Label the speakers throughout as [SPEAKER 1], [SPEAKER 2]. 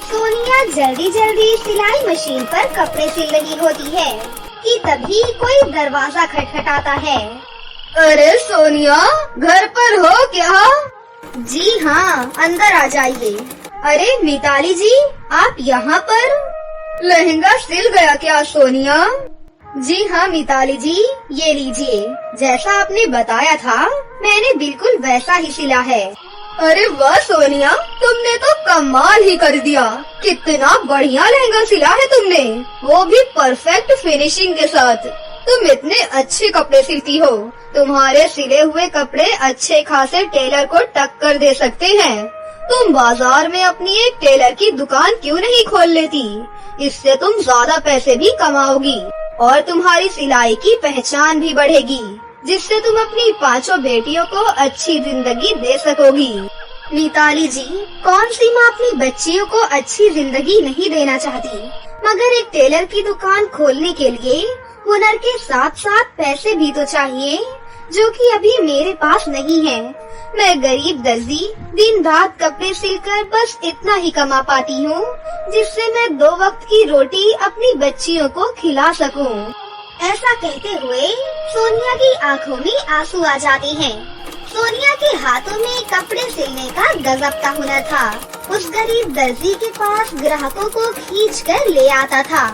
[SPEAKER 1] सोनिया जल्दी जल्दी सिलाई मशीन पर कपड़े सिल रही होती है कि तभी कोई दरवाजा खटखटाता है।
[SPEAKER 2] अरे सोनिया, घर पर हो क्या?
[SPEAKER 1] जी हाँ, अंदर आ जाइए।
[SPEAKER 2] अरे मिताली जी, आप यहाँ पर? लहंगा सिल गया क्या सोनिया?
[SPEAKER 1] जी हाँ मिताली जी, ये लीजिए। जैसा आपने बताया था मैंने बिल्कुल वैसा ही सिला है।
[SPEAKER 2] अरे वाह सोनिया, तुमने तो कमाल ही कर दिया। कितना बढ़िया लहंगा सिला है तुमने, वो भी परफेक्ट फिनिशिंग के साथ। तुम इतने अच्छे कपड़े सिलती हो, तुम्हारे सिले हुए कपड़े अच्छे खासे टेलर को टक्कर दे सकते हैं। तुम बाजार में अपनी एक टेलर की दुकान क्यों नहीं खोल लेती? इससे तुम ज्यादा पैसे भी कमाओगी और तुम्हारी सिलाई की पहचान भी बढ़ेगी, जिससे तुम अपनी 5 बेटियों को अच्छी जिंदगी दे सकोगी।
[SPEAKER 1] मिताली जी, कौन सी माँ अपनी बच्चियों को अच्छी जिंदगी नहीं देना चाहती, मगर एक टेलर की दुकान खोलने के लिए हुनर के साथ साथ पैसे भी तो चाहिए, जो कि अभी मेरे पास नहीं है। मैं गरीब दर्जी दिन रात कपड़े सिलकर बस इतना ही कमा पाती हूँ, जिससे मैं 2 वक्त की रोटी अपनी बच्चियों को खिला सकूँ। ऐसा कहते हुए सोनिया की आंखों में आंसू आ जाते हैं। सोनिया के हाथों में कपड़े सिलने का गजब का हुनर था। उस गरीब दर्जी के पास ग्राहकों को खींच कर ले आता था,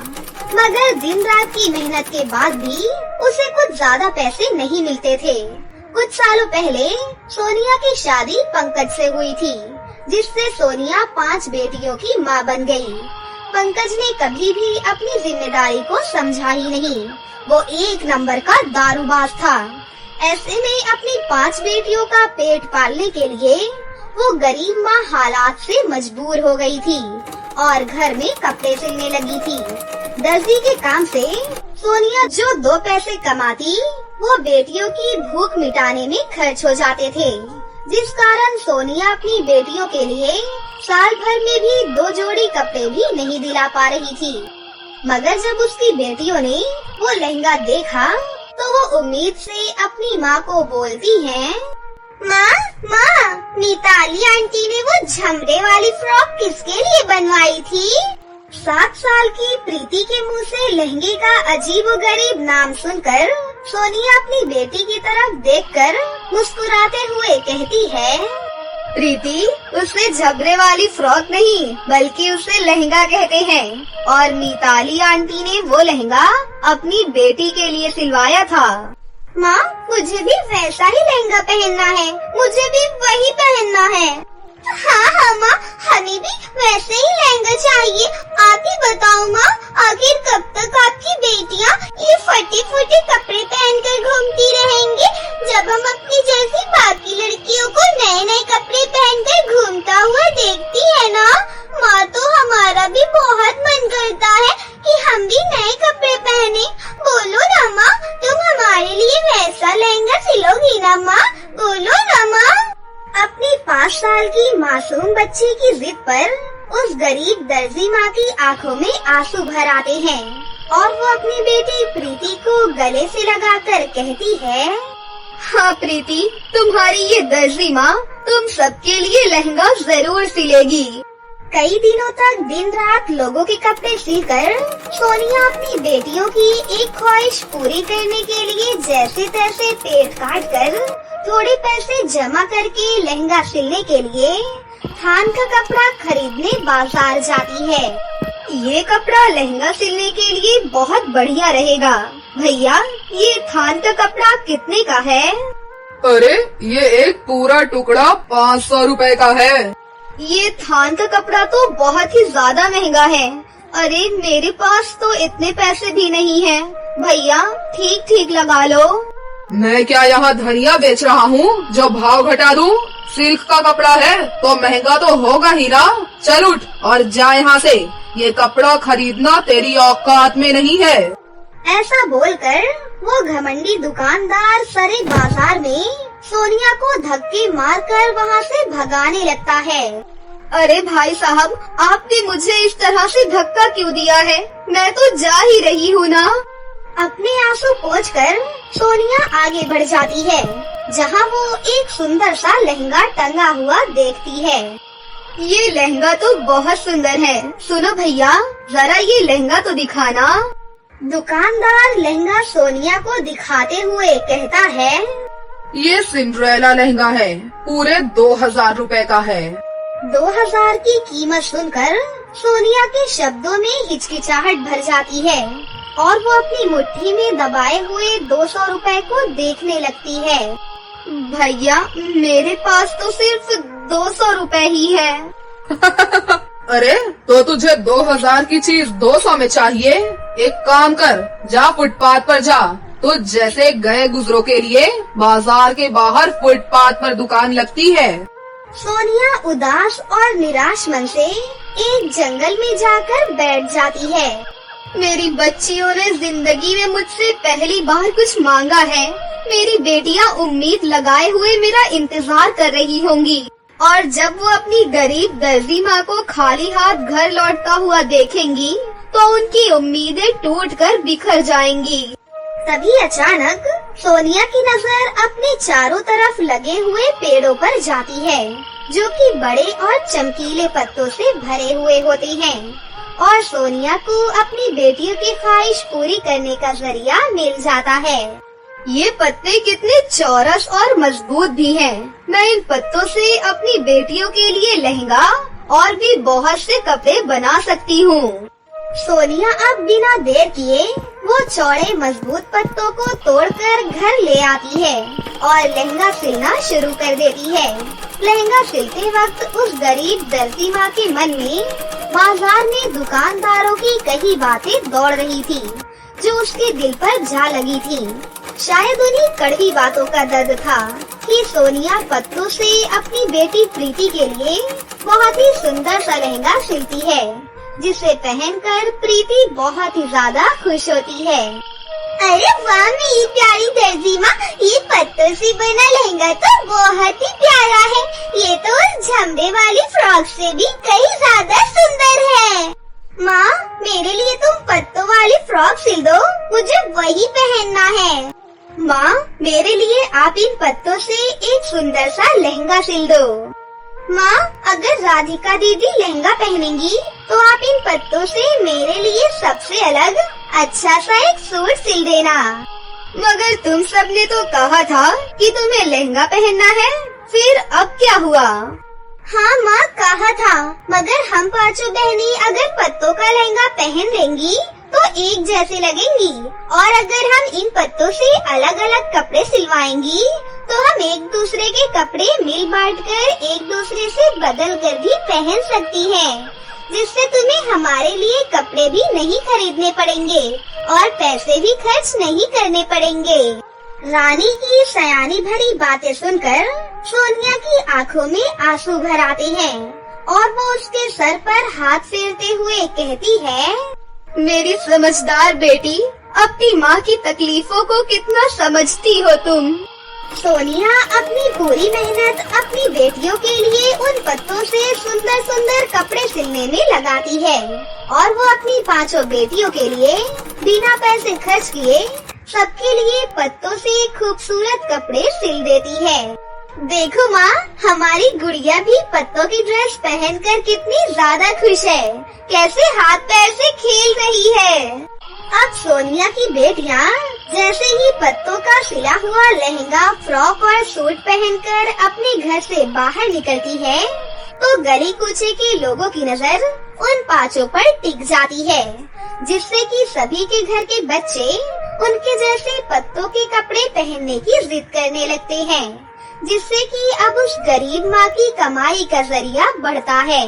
[SPEAKER 1] मगर दिन रात की मेहनत के बाद भी उसे कुछ ज्यादा पैसे नहीं मिलते थे। कुछ सालों पहले सोनिया की शादी पंकज से हुई थी, जिससे सोनिया 5 बेटियों की माँ बन गई। पंकज ने कभी भी अपनी जिम्मेदारी को समझा ही नहीं। वो 1 नंबर का दारूबाज था। ऐसे में अपनी 5 बेटियों का पेट पालने के लिए वो गरीब माँ हालात से मजबूर हो गई थी और घर में कपड़े सिलने लगी थी। दर्जी के काम से सोनिया जो 2 पैसे कमाती, वो बेटियों की भूख मिटाने में खर्च हो जाते थे, जिस कारण सोनिया अपनी बेटियों के लिए साल भर में भी 2 जोड़ी कपड़े भी नहीं दिला पा रही थी। मगर जब उसकी बेटियों ने वो लहंगा देखा तो वो उम्मीद से अपनी माँ को बोलती हैं, माँ, मिताली आंटी ने वो झमरे वाली फ्रॉक किसके लिए बनवाई थी? 7 साल की प्रीति के मुंह से लहंगे का अजीबोगरीब नाम सुनकर सोनिया अपनी बेटी की तरफ देखकर मुस्कुराते हुए कहती है,
[SPEAKER 2] प्रीति, उसे झबरे वाली फ्रॉक नहीं बल्कि उसे लहंगा कहते हैं, और मिताली आंटी ने वो लहंगा अपनी बेटी के लिए सिलवाया था।
[SPEAKER 1] माँ, मुझे भी वैसा ही लहंगा पहनना है, मुझे भी वही पहनना है। हाँ माँ, हमें भी वैसे ही लहंगा चाहिए। आप ही बताओ माँ, आखिर कब तक आपकी बेटियाँ ये फटे फटे कपड़े पहनकर घूमती रहेंगी? जब हम अपनी जैसी बाकी लड़कियों को नए नए कपड़े पहनकर घूमता हुआ देखती है ना माँ, तो हमारा भी बहुत मन करता है कि हम भी नए कपड़े पहने। बोलो ना माँ, तुम हमारे लिए वैसा लहंगा सिलोगी ना माँ? बोलो ना माँ। अपनी 5 साल की मासूम बच्ची की जिद पर उस गरीब दर्जी माँ की आंखों में आंसू भर आते हैं और वो अपनी बेटी प्रीति को गले से लगाकर कहती है,
[SPEAKER 2] हाँ प्रीति, तुम्हारी ये दर्जी माँ तुम सबके लिए लहंगा जरूर सिलेगी।
[SPEAKER 1] कई दिनों तक दिन रात लोगों के कपड़े सिलकर सोनिया अपनी बेटियों की एक ख्वाहिश पूरी करने के लिए जैसे तैसे पेट काट कर थोड़े पैसे जमा करके लहंगा सिलने के लिए थान का कपड़ा खरीदने बाजार जाती है।
[SPEAKER 2] ये कपड़ा लहंगा सिलने के लिए बहुत बढ़िया रहेगा। भैया, ये थान का कपड़ा कितने का है?
[SPEAKER 3] अरे, ये एक पूरा टुकड़ा 500 रुपए का है।
[SPEAKER 2] ये थान का कपड़ा तो बहुत ही ज्यादा महंगा है। अरे, मेरे पास तो इतने पैसे भी नहीं है। भैया, ठीक ठीक लगा लो।
[SPEAKER 3] मैं क्या यहाँ धनिया बेच रहा हूँ जो भाव घटा दूँ? सिल्क का कपड़ा है तो महंगा तो होगा ही ना। चल उठ और जा यहाँ से। ये कपड़ा खरीदना तेरी औकात में नहीं है।
[SPEAKER 1] ऐसा बोलकर वो घमंडी दुकानदार सारे बाजार में सोनिया को धक्के मारकर वहाँ से भगाने लगता है।
[SPEAKER 2] अरे भाई साहब, आपने मुझे इस तरह से धक्का क्यों दिया है? मैं तो जा ही रही हूँ ना।
[SPEAKER 1] अपने आंसू पोंछकर सोनिया आगे बढ़ जाती है, जहाँ वो एक सुंदर सा लहंगा टंगा हुआ देखती है।
[SPEAKER 2] ये लहंगा तो बहुत सुंदर है। सुनो भैया, जरा ये लहंगा तो दिखाना।
[SPEAKER 1] दुकानदार लहंगा सोनिया को दिखाते हुए कहता है,
[SPEAKER 3] ये सिंड्रेला लहंगा है, पूरे 2000 रुपए का है।
[SPEAKER 1] 2000 की कीमत सुनकर सोनिया के शब्दों में हिचकिचाहट भर जाती है और वो अपनी मुट्ठी में दबाए हुए 200 रुपए को देखने लगती है।
[SPEAKER 2] भैया, मेरे पास तो सिर्फ 200 रुपए ही है।
[SPEAKER 3] अरे तो तुझे 2000 की चीज 200 में चाहिए? एक काम कर, जा फुटपाथ पर जा। तो जैसे गए गुजरों के लिए बाजार के बाहर फुटपाथ पर दुकान लगती है।
[SPEAKER 1] सोनिया उदास और निराश मन से एक जंगल में जाकर बैठ जाती है।
[SPEAKER 2] मेरी बच्चियों ने जिंदगी में मुझसे पहली बार कुछ मांगा है। मेरी बेटियां उम्मीद लगाए हुए मेरा इंतजार कर रही होंगी और जब वो अपनी गरीब दर्जी माँ को खाली हाथ घर लौटता हुआ देखेंगी तो उनकी उम्मीदें टूटकर बिखर जाएंगी।
[SPEAKER 1] तभी अचानक सोनिया की नजर अपने चारों तरफ लगे हुए पेड़ों पर जाती है, जो कि बड़े और चमकीले पत्तों से भरे हुए होते हैं और सोनिया को अपनी बेटियों की ख्वाहिश पूरी करने का जरिया मिल जाता है।
[SPEAKER 2] ये पत्ते कितने चौरस और मजबूत भी हैं। मैं इन पत्तों से अपनी बेटियों के लिए लहंगा और भी बहुत से कपड़े बना सकती हूँ।
[SPEAKER 1] सोनिया अब बिना देर किए वो चौड़े मजबूत पत्तों को तोड़कर घर ले आती है और लहंगा सिलना शुरू कर देती है। लहंगा सिलते वक्त उस गरीब दर्जी माँ के मन में बाजार में दुकानदारों की कई बातें दौड़ रही थी, जो उसके दिल पर जा लगी थी। शायद उन्हीं कड़वी बातों का दर्द था कि सोनिया पत्तों से अपनी बेटी प्रीति के लिए बहुत ही सुंदर सा लहंगा सिलती है, जिसे पहनकर प्रीति बहुत ही ज्यादा खुश होती है। अरे वाह मेरी प्यारी दर्जी माँ, ये पत्तों से बना लहंगा तो बहुत ही प्यारा है। ये तो उस झमड़े वाली फ्रॉक से भी कहीं ज्यादा सुंदर है। माँ, मेरे लिए तुम पत्तों वाली फ्रॉक सिल दो, मुझे वही पहनना है।
[SPEAKER 2] माँ, मेरे लिए आप इन पत्तों से एक सुंदर सा लहंगा सिल दो।
[SPEAKER 1] माँ, अगर राधिका दीदी लहंगा पहनेंगी तो आप इन पत्तों से मेरे लिए सबसे अलग अच्छा सा एक सूट सिल देना।
[SPEAKER 2] मगर तुम सबने तो कहा था कि तुम्हें लहंगा पहनना है, फिर अब क्या हुआ?
[SPEAKER 1] हाँ माँ, कहा था, मगर हम पांचों बहनें अगर पत्तों का लहंगा पहन लेंगी तो एक जैसे लगेंगी और अगर हम इन पत्तों से अलग अलग कपड़े सिलवाएंगी तो हम एक दूसरे के कपड़े मिल बांट कर एक दूसरे से बदल कर भी पहन सकती हैं, जिससे तुम्हें हमारे लिए कपड़े भी नहीं खरीदने पड़ेंगे और पैसे भी खर्च नहीं करने पड़ेंगे। रानी की सयानी भरी बातें सुनकर सोनिया की आंखों में आंसू भर आते हैं और वो उसके सर पर हाथ फेरते हुए कहती है,
[SPEAKER 2] मेरी समझदार बेटी, अपनी माँ की तकलीफों को कितना समझती हो तुम।
[SPEAKER 1] सोनिया अपनी पूरी मेहनत अपनी बेटियों के लिए उन पत्तों से सुंदर सुंदर कपड़े सिलने में लगाती है और वो अपनी पांचों बेटियों के लिए बिना पैसे खर्च किए सबके लिए पत्तों से खूबसूरत कपड़े सिल देती है। देखो माँ, हमारी गुड़िया भी पत्तों की ड्रेस पहनकर कितनी ज्यादा खुश है, कैसे हाथ पैर से खेल रही है। अब सोनिया की बेटियाँ जैसे ही पत्तों का सिला हुआ लहंगा, फ्रॉक और सूट पहनकर अपने घर से बाहर निकलती है तो गली कूचे के लोगों की नजर उन पांचों पर टिक जाती है, जिससे कि सभी के घर के बच्चे उनके जैसे पत्तों के कपड़े पहनने की जिद करने लगते हैं, जिससे कि अब उस गरीब माँ की कमाई का जरिया बढ़ता है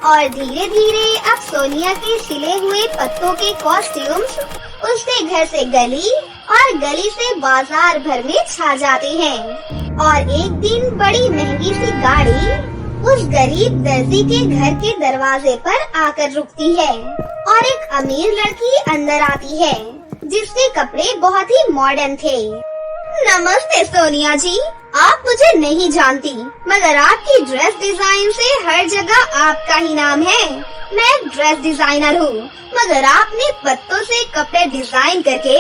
[SPEAKER 1] और धीरे धीरे अब सोनिया के सिले हुए पत्तों के कॉस्ट्यूम्स उसके घर से गली और गली से बाजार भर में छा जाते हैं। और एक दिन बड़ी महंगी सी गाड़ी उस गरीब दर्जी के घर के दरवाजे पर आकर रुकती है और एक अमीर लड़की अंदर आती है, जिसके कपड़े बहुत ही मॉडर्न थे।
[SPEAKER 2] नमस्ते सोनिया जी, आप मुझे नहीं जानती, मगर आपकी ड्रेस डिजाइन से हर जगह आपका ही नाम है। मैं एक ड्रेस डिजाइनर हूँ, मगर आपने पत्तों से कपड़े डिजाइन करके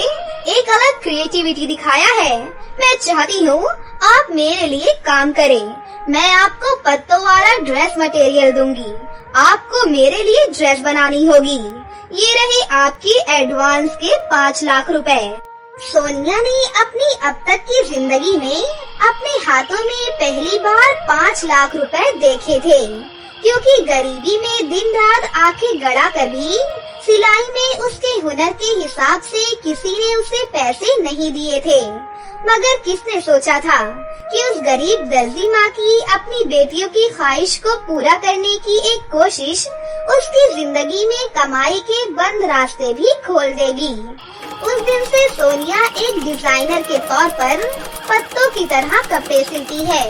[SPEAKER 2] एक अलग क्रिएटिविटी दिखाया है। मैं चाहती हूँ आप मेरे लिए काम करें।
[SPEAKER 1] मैं आपको पत्तों वाला ड्रेस मटेरियल दूंगी। आपको मेरे लिए ड्रेस बनानी होगी। ये रहे आपकी एडवांस के 5 लाख रुपए। सोनिया ने अपनी अब तक की जिंदगी में अपने हाथों में पहली बार 5 लाख रुपए देखे थे, क्योंकि गरीबी में दिन रात आंखें गड़ा कर भी सिलाई में उसके हुनर के हिसाब से किसी ने उसे पैसे नहीं दिए थे। मगर किसने सोचा था कि उस गरीब दर्जी माँ की अपनी बेटियों की ख्वाहिश को पूरा करने की एक कोशिश उसकी जिंदगी में कमाई के बंद रास्ते भी खोल देगी। उस दिन से सोनिया एक डिजाइनर के तौर पर पत्तों की तरह कपड़े सिलती है।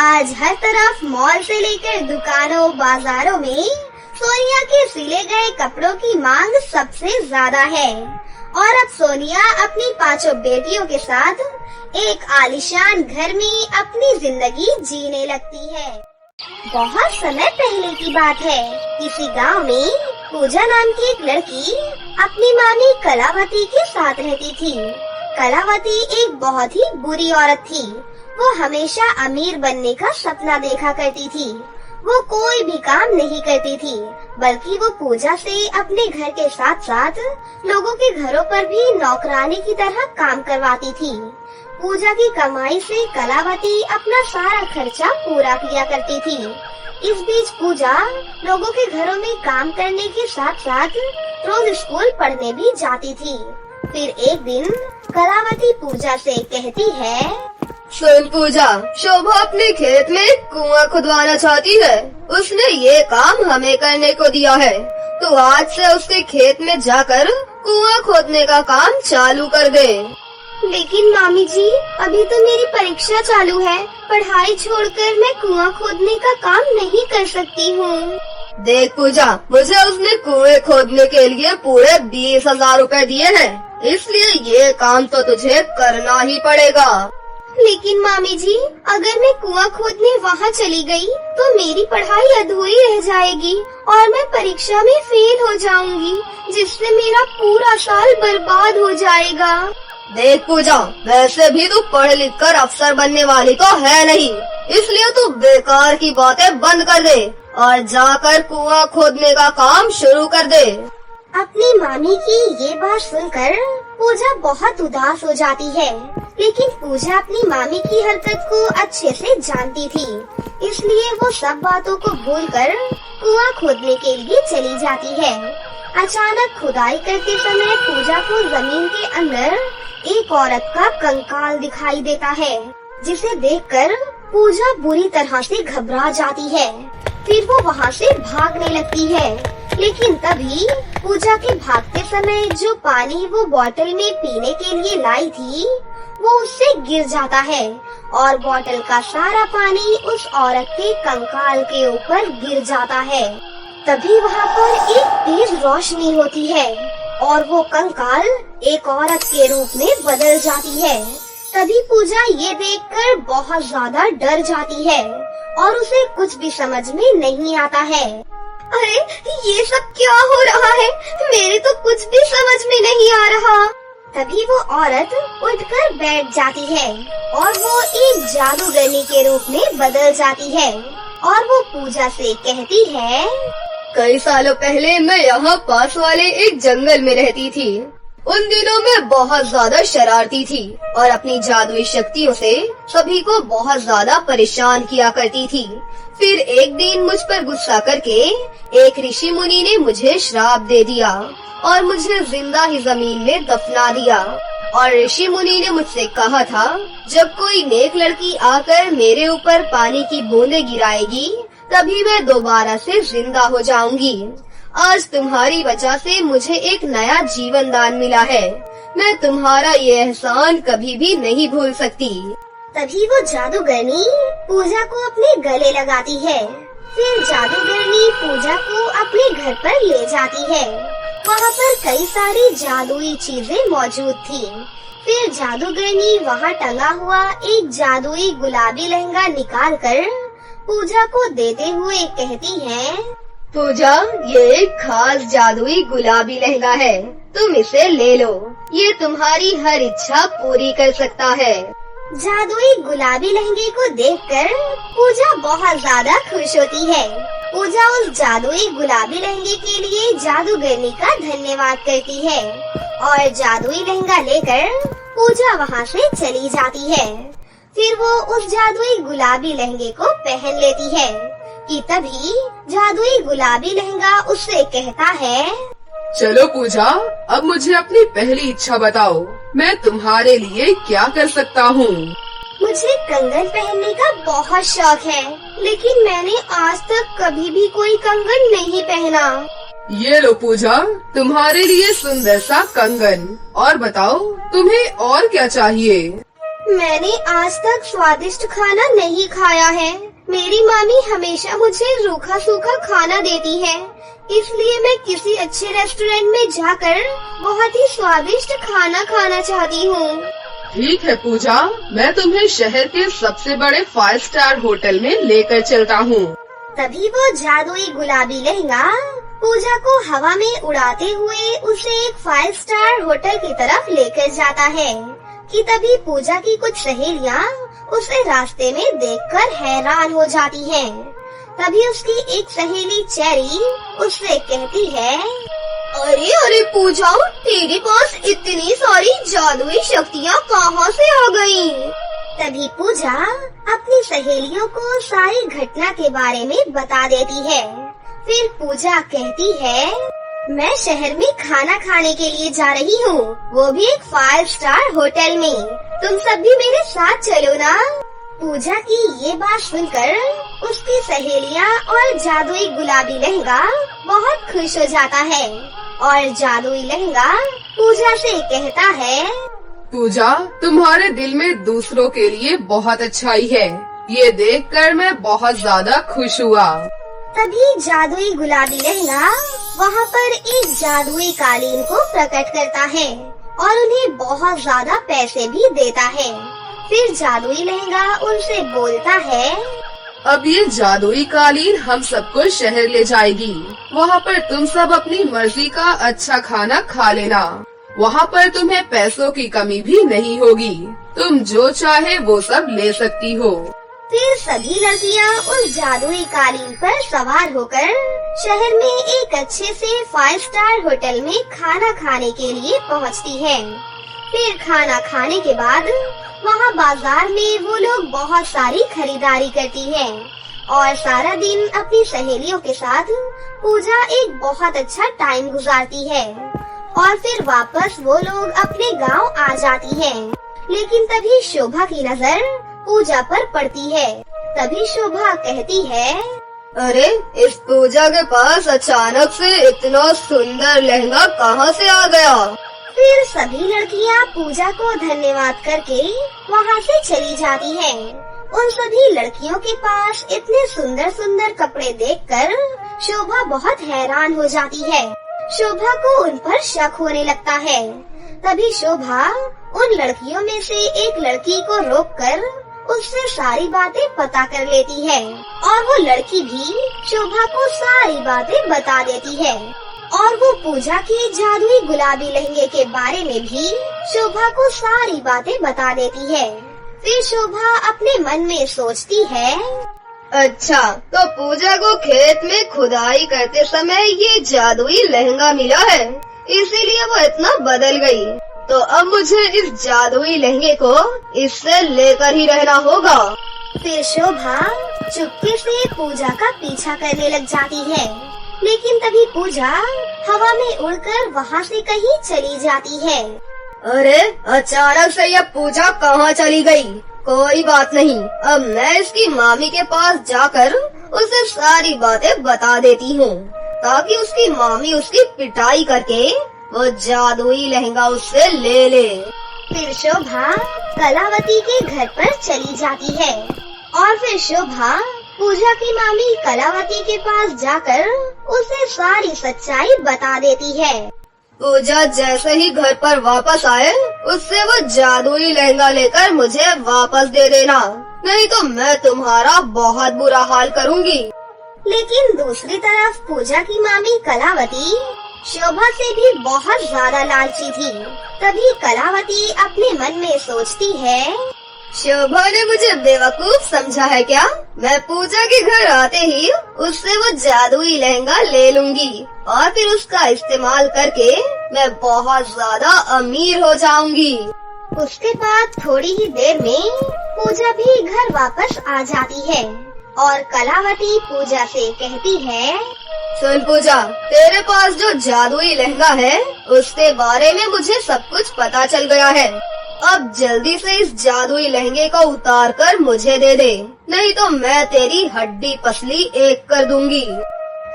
[SPEAKER 1] आज हर तरफ मॉल से लेकर दुकानों बाजारों में सोनिया के सिले गए कपड़ों की मांग सबसे ज्यादा है। और अब सोनिया अपनी 5 बेटियों के साथ एक आलीशान घर में अपनी जिंदगी जीने लगती है। बहुत समय पहले की बात है। किसी गांव में पूजा नाम की एक लड़की अपनी मामी कलावती के साथ रहती थी। कलावती एक बहुत ही बुरी औरत थी। वो हमेशा अमीर बनने का सपना देखा करती थी। वो कोई भी काम नहीं करती थी, बल्कि वो पूजा से अपने घर के साथ साथ लोगों के घरों पर भी नौकरानी की तरह काम करवाती थी। पूजा की कमाई से कलावती अपना सारा खर्चा पूरा किया करती थी। इस बीच पूजा लोगों के घरों में काम करने के साथ साथ रोज स्कूल पढ़ने भी जाती थी। फिर एक दिन कलावती पूजा से कहती है,
[SPEAKER 2] सुन पूजा, शोभा अपने खेत में कुआं खुदवाना चाहती है। उसने ये काम हमें करने को दिया है, तो आज से उसके खेत में जाकर कुआं खोदने का काम चालू कर दे।
[SPEAKER 1] लेकिन मामी जी, अभी तो मेरी परीक्षा चालू है। पढ़ाई छोड़कर मैं कुआं खोदने का काम नहीं कर सकती हूँ।
[SPEAKER 2] देख पूजा, मुझे उसने कुएं खोदने के लिए पूरे 20,000 रुपए दिए हैं, इसलिए ये काम तो तुझे करना ही पड़ेगा।
[SPEAKER 1] लेकिन मामी जी, अगर मैं कुआं खोदने वहाँ चली गई तो मेरी पढ़ाई अधूरी रह जाएगी और मैं परीक्षा में फेल हो जाऊंगी, जिससे मेरा पूरा साल बर्बाद हो जाएगा।
[SPEAKER 2] देख पूजा, वैसे भी तू पढ़ लिख कर अफसर बनने वाली तो है नहीं, इसलिए तू बेकार की बातें बंद कर दे और जाकर कुआं खोदने का काम शुरू कर दे।
[SPEAKER 1] अपनी मामी की ये बात सुनकर पूजा बहुत उदास हो जाती है। लेकिन पूजा अपनी मामी की हरकत को अच्छे से जानती थी, इसलिए वो सब बातों को भूलकर कुआं खोदने के लिए चली जाती है। अचानक खुदाई करते समय पूजा को जमीन के अंदर एक औरत का कंकाल दिखाई देता है, जिसे देखकर पूजा बुरी तरह से घबरा जाती है। फिर वो वहाँ से भागने लगती है, लेकिन तभी पूजा के भागते समय जो पानी वो बोतल में पीने के लिए लाई थी, वो उससे गिर जाता है और बोतल का सारा पानी उस औरत के कंकाल के ऊपर गिर जाता है। तभी वहाँ पर एक तेज रोशनी होती है और वो कंकाल एक औरत के रूप में बदल जाती है। तभी पूजा ये देखकर बहुत ज्यादा डर जाती है और उसे कुछ भी समझ में नहीं आता है। अरे ये सब क्या हो रहा है? मेरे तो कुछ भी समझ में नहीं आ रहा। तभी वो औरत उठकर बैठ जाती है और वो एक जादूगरनी के रूप में बदल जाती है और वो पूजा से कहती है,
[SPEAKER 2] कई सालों पहले मैं यहाँ पास वाले एक जंगल में रहती थी। उन दिनों में बहुत ज्यादा शरारती थी और अपनी जादुई शक्तियों से सभी को बहुत ज्यादा परेशान किया करती थी। फिर एक दिन मुझ पर गुस्सा करके एक ऋषि मुनि ने मुझे श्राप दे दिया और मुझे जिंदा ही जमीन में दफना दिया। और ऋषि मुनि ने मुझसे कहा था, जब कोई नेक लड़की आकर मेरे ऊपर पानी की बूंदें गिराएगी तभी मैं दोबारा से जिंदा हो जाऊंगी। आज तुम्हारी वजह से मुझे एक नया जीवन दान मिला है। मैं तुम्हारा ये एहसान कभी भी नहीं भूल सकती।
[SPEAKER 1] तभी वो जादूगरनी पूजा को अपने गले लगाती है। फिर जादूगरनी पूजा को अपने घर पर ले जाती है। वहाँ पर कई सारी जादुई चीजें मौजूद थी। फिर जादूगरनी वहाँ टंगा हुआ एक जादुई गुलाबी लहंगा निकालकर पूजा को देते हुए कहती है,
[SPEAKER 2] पूजा, ये एक खास जादुई गुलाबी लहंगा है, तुम इसे ले लो। ये तुम्हारी हर इच्छा पूरी कर सकता है।
[SPEAKER 1] जादुई गुलाबी लहंगे को देखकर पूजा बहुत ज्यादा खुश होती है। पूजा उस जादुई गुलाबी लहंगे के लिए जादूगरनी का धन्यवाद करती है और जादुई लहंगा लेकर पूजा वहाँ से चली जाती है। फिर वो उस जादुई गुलाबी लहंगे को पहन लेती है कि तभी जादुई गुलाबी लहंगा उससे कहता है,
[SPEAKER 3] चलो पूजा, अब मुझे अपनी पहली इच्छा बताओ, मैं तुम्हारे लिए क्या कर सकता हूँ?
[SPEAKER 1] मुझे कंगन पहनने का बहुत शौक है, लेकिन मैंने आज तक कभी भी कोई कंगन नहीं पहना।
[SPEAKER 3] ये लो पूजा, तुम्हारे लिए सुंदर सा कंगन। और बताओ, तुम्हें और क्या चाहिए?
[SPEAKER 1] मैंने आज तक स्वादिष्ट खाना नहीं खाया है। मेरी मामी हमेशा मुझे रूखा सूखा खाना देती है, इसलिए मैं किसी अच्छे रेस्टोरेंट में जाकर बहुत ही स्वादिष्ट खाना खाना चाहती हूँ।
[SPEAKER 3] ठीक है पूजा, मैं तुम्हें शहर के सबसे बड़े 5 स्टार होटल में लेकर चलता हूँ।
[SPEAKER 1] तभी वो जादुई गुलाबी लहंगा पूजा को हवा में उड़ाते हुए उसे एक 5 स्टार होटल की तरफ लेकर जाता है कि तभी पूजा की कुछ सहेलियाँ उसे रास्ते में देखकर हैरान हो जाती हैं। तभी उसकी एक सहेली चेरी उससे कहती है,
[SPEAKER 2] अरे अरे पूजा, तेरे पास इतनी सारी जादुई शक्तियाँ कहाँ से आ गयी?
[SPEAKER 1] तभी पूजा अपनी सहेलियों को सारी घटना के बारे में बता देती है। फिर पूजा कहती है, मैं शहर में खाना खाने के लिए जा रही हूँ, वो भी एक 5 स्टार होटल में। तुम सब भी मेरे साथ चलो ना। पूजा की ये बात सुनकर उसकी सहेलियाँ और जादुई गुलाबी लहंगा बहुत खुश हो जाता है और जादुई लहंगा पूजा से कहता है,
[SPEAKER 3] पूजा, तुम्हारे दिल में दूसरों के लिए बहुत अच्छाई है, ये देखकर मैं बहुत ज्यादा खुश हुआ।
[SPEAKER 1] तभी जादुई गुलाबी लहंगा वहाँ पर एक जादुई कालीन को प्रकट करता है और उन्हें बहुत ज्यादा पैसे भी देता है। फिर जादुई लहंगा उनसे बोलता है,
[SPEAKER 3] अब ये जादुई कालीन हम सबको शहर ले जाएगी। वहाँ पर तुम सब अपनी मर्जी का अच्छा खाना खा लेना। वहाँ पर तुम्हें पैसों की कमी भी नहीं होगी, तुम जो चाहे वो सब ले सकती हो।
[SPEAKER 1] फिर सभी लड़कियाँ उस जादुई कालीन पर सवार होकर शहर में एक अच्छे से 5 स्टार होटल में खाना खाने के लिए पहुँचती हैं। फिर खाना खाने के बाद वहाँ बाजार में वो लोग बहुत सारी खरीदारी करती हैं और सारा दिन अपनी सहेलियों के साथ पूजा एक बहुत अच्छा टाइम गुजारती है और फिर वापस वो लोग अपने गांव आ जाती है। लेकिन तभी शोभा की नजर पूजा पर पड़ती है। तभी शोभा कहती है,
[SPEAKER 2] अरे इस पूजा के पास अचानक से इतना सुंदर लहंगा कहाँ से आ गया?
[SPEAKER 1] फिर सभी लड़कियाँ पूजा को धन्यवाद करके वहाँ से चली जाती हैं। उन सभी लड़कियों के पास इतने सुंदर सुंदर कपड़े देखकर शोभा बहुत हैरान हो जाती है। शोभा को उन पर शक होने लगता है। तभी शोभा उन लड़कियों में से एक लड़की को रोककर उससे सारी बातें पता कर लेती है और वो लड़की भी शोभा को सारी बातें बता देती है और वो पूजा के जादुई गुलाबी लहंगे के बारे में भी शोभा को सारी बातें बता देती है। फिर शोभा अपने मन में सोचती है,
[SPEAKER 2] अच्छा तो पूजा को खेत में खुदाई करते समय ये जादुई लहंगा मिला है, इसीलिए वो इतना बदल गई। तो अब मुझे इस जादुई लहंगे को इससे लेकर ही रहना होगा।
[SPEAKER 1] फिर शोभा चुपके से पूजा का पीछा करने लग जाती है, लेकिन तभी पूजा हवा में उड़कर वहाँ से कहीं चली जाती है।
[SPEAKER 2] अरे अचानक से यह पूजा कहाँ चली गई? कोई बात नहीं, अब मैं इसकी मामी के पास जाकर उसे सारी बातें बता देती हूँ ताकि उसकी मामी उसकी पिटाई करके वो जादुई लहंगा उससे ले ले।
[SPEAKER 1] फिर शोभा कलावती के घर पर चली जाती है और फिर शोभा पूजा की मामी कलावती के पास जाकर उसे सारी सच्चाई बता देती है।
[SPEAKER 2] पूजा जैसे ही घर पर वापस आए उससे वो जादुई लहंगा लेकर मुझे वापस दे देना, नहीं तो मैं तुम्हारा बहुत बुरा हाल करूँगी।
[SPEAKER 1] लेकिन दूसरी तरफ पूजा की मामी कलावती शोभा से भी बहुत ज्यादा लालची थी। तभी कलावती अपने मन में सोचती है,
[SPEAKER 2] शोभा ने मुझे बेवकूफ समझा है क्या? मैं पूजा के घर आते ही उससे वो जादुई लहंगा ले लूंगी और फिर उसका इस्तेमाल करके मैं बहुत ज्यादा अमीर हो जाऊंगी।
[SPEAKER 1] उसके बाद थोड़ी ही देर में पूजा भी घर वापस आ जाती है और कलावती पूजा से कहती है,
[SPEAKER 2] सुन पूजा, तेरे पास जो जादुई लहंगा है उसके बारे में मुझे सब कुछ पता चल गया है। अब जल्दी से इस जादुई लहंगे को उतार कर मुझे दे दे, नहीं तो मैं तेरी हड्डी पसली एक कर दूंगी।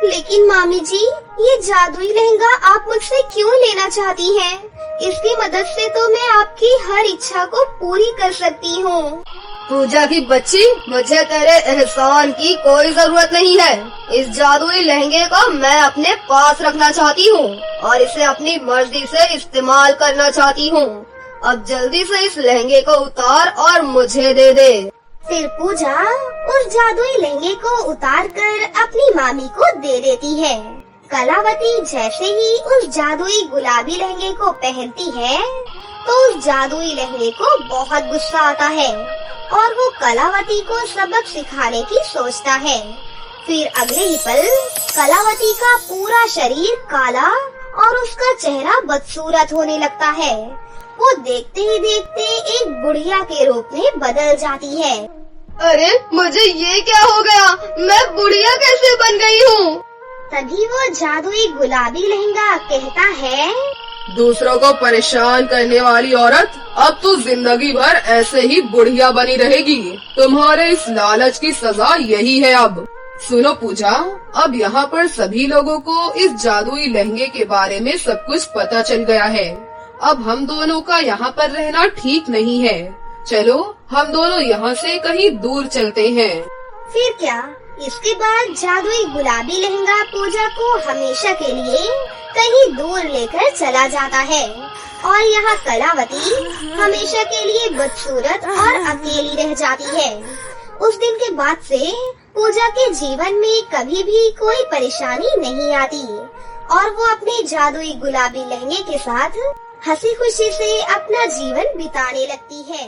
[SPEAKER 1] लेकिन मामी जी, ये जादुई लहंगा आप मुझसे क्यों लेना चाहती हैं? इसकी मदद से तो मैं आपकी हर इच्छा को पूरी कर सकती हूँ।
[SPEAKER 2] पूजा की बच्ची, मुझे तेरे एहसान की कोई जरूरत नहीं है। इस जादुई लहंगे को मैं अपने पास रखना चाहती हूँ और इसे अपनी मर्जी से इस्तेमाल करना चाहती हूँ। अब जल्दी से इस लहंगे को उतार और मुझे दे दे।
[SPEAKER 1] फिर पूजा उस जादुई लहंगे को उतार कर अपनी मामी को दे देती है। कलावती जैसे ही उस जादुई गुलाबी लहंगे को पहनती है तो उस जादुई लहंगे को बहुत गुस्सा आता है और वो कलावती को सबक सिखाने की सोचता है। फिर अगले ही पल कलावती का पूरा शरीर काला और उसका चेहरा बदसूरत होने लगता है। वो देखते ही देखते एक बुढ़िया के रूप में बदल जाती है।
[SPEAKER 2] अरे मुझे ये क्या हो गया? मैं बुढ़िया कैसे बन गई हूँ?
[SPEAKER 1] तभी वो जादुई गुलाबी लहंगा कहता है,
[SPEAKER 3] दूसरों को परेशान करने वाली औरत, अब तू जिंदगी भर ऐसे ही बुढ़िया बनी रहेगी। तुम्हारे इस लालच की सजा यही है। अब सुनो पूजा, अब यहाँ पर सभी लोगों को इस जादुई लहंगे के बारे में सब कुछ पता चल गया है। अब हम दोनों का यहाँ पर रहना ठीक नहीं है। चलो हम दोनों यहाँ से कहीं दूर चलते हैं।
[SPEAKER 1] फिर क्या, इसके बाद जादुई गुलाबी लहंगा पूजा को हमेशा के लिए कहीं दूर लेकर चला जाता है और यहाँ कलावती हमेशा के लिए बदसूरत और अकेली रह जाती है। उस दिन के बाद से पूजा के जीवन में कभी भी कोई परेशानी नहीं आती और वो अपने जादुई गुलाबी लहंगे के साथ हंसी खुशी से अपना जीवन बिताने लगती है।